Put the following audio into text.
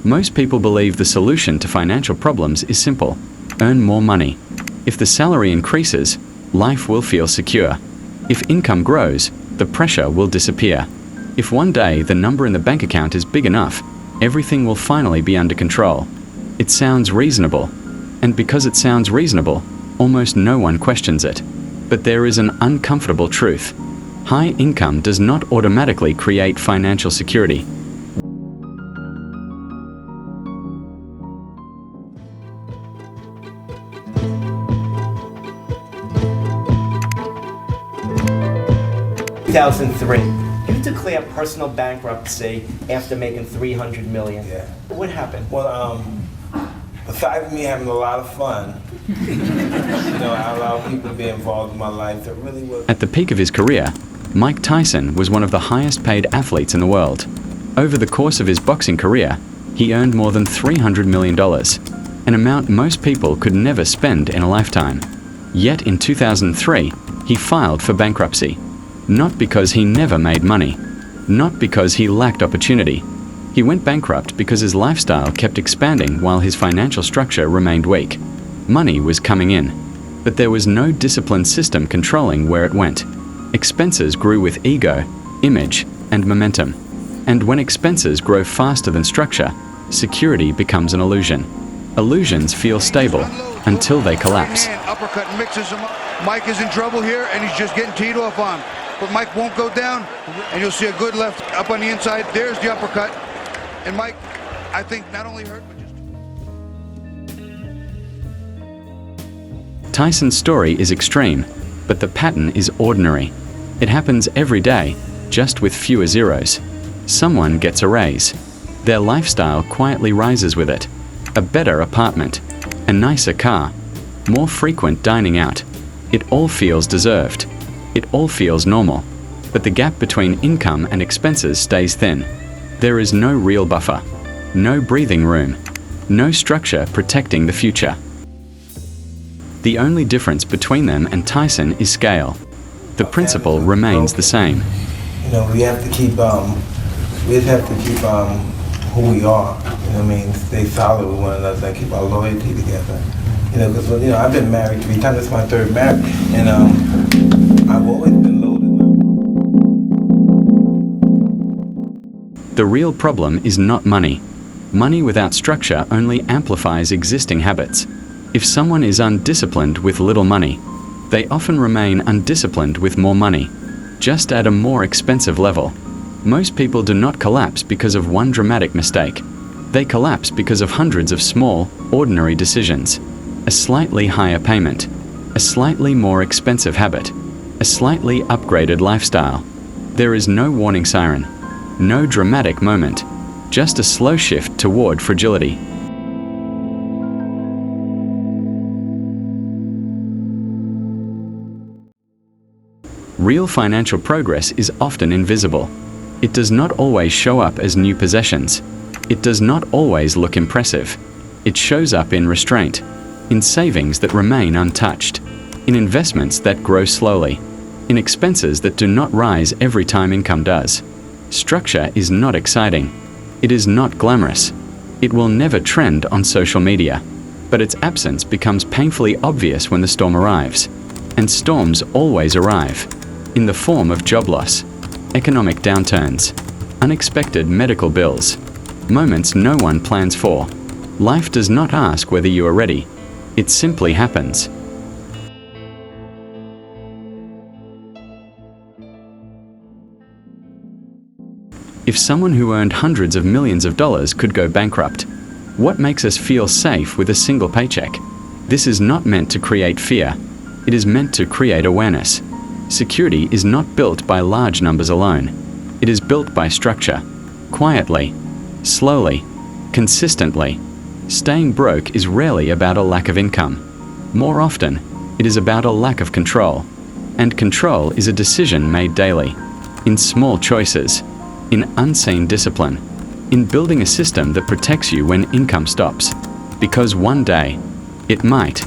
Most people believe the solution to financial problems is simple: earn more money. If the salary increases, life will feel secure. If income grows, the pressure will disappear. If one day the number in the bank account is big enough, everything will finally be under control. It sounds reasonable. And because it sounds reasonable, almost no one questions it. But there is an uncomfortable truth. High income does not automatically create financial security. In 2003, you declare personal bankruptcy after making $300 million. Yeah. What happened? Well, besides me having a lot of fun, I allowed people to be involved in my life that really was. At the peak of his career, Mike Tyson was one of the highest paid athletes in the world. Over the course of his boxing career, he earned more than $300 million, an amount most people could never spend in a lifetime. Yet in 2003, he filed for bankruptcy. Not because he never made money, not because he lacked opportunity. He went bankrupt because his lifestyle kept expanding while his financial structure remained weak. Money was coming in, but there was no disciplined system controlling where it went. Expenses grew with ego, image, and momentum. And when expenses grow faster than structure, security becomes an illusion. Illusions feel stable until they collapse. Uppercut mixes him up. Mike is in trouble here, and he's just getting teed off on. But Mike won't go down, and you'll see a good left up on the inside. There's the uppercut. And Mike, I think, not only hurt, but just... Tyson's story is extreme, but the pattern is ordinary. It happens every day, just with fewer zeros. Someone gets a raise. Their lifestyle quietly rises with it. A better apartment, a nicer car, more frequent dining out. It all feels deserved. It all feels normal, but the gap between income and expenses stays thin. There is no real buffer, no breathing room, no structure protecting the future. The only difference between them and Tyson is scale. The principle remains the same. We have to keep, who we are. Stay solid with one another and keep our loyalty together. Because I've been married 3 times. This is my 3rd marriage, and I've always been loaded. The real problem is not money. Money without structure only amplifies existing habits. If someone is undisciplined with little money, they often remain undisciplined with more money, just at a more expensive level. Most people do not collapse because of one dramatic mistake. They collapse because of hundreds of small, ordinary decisions. A slightly higher payment, a slightly more expensive habit, a slightly upgraded lifestyle. There is no warning siren, no dramatic moment, just a slow shift toward fragility. Real financial progress is often invisible. It does not always show up as new possessions. It does not always look impressive. It shows up in restraint, in savings that remain untouched, in investments that grow slowly, in expenses that do not rise every time income does. Structure is not exciting. It is not glamorous. It will never trend on social media, but its absence becomes painfully obvious when the storm arrives. And storms always arrive, in the form of job loss, economic downturns, unexpected medical bills, moments no one plans for. Life does not ask whether you are ready. It simply happens. If someone who earned hundreds of millions of dollars could go bankrupt, what makes us feel safe with a single paycheck? This is not meant to create fear. It is meant to create awareness. Security is not built by large numbers alone. It is built by structure, quietly, slowly, consistently. Staying broke is rarely about a lack of income. More often, it is about a lack of control. And control is a decision made daily, in small choices, in unseen discipline, in building a system that protects you when income stops. Because one day, it might.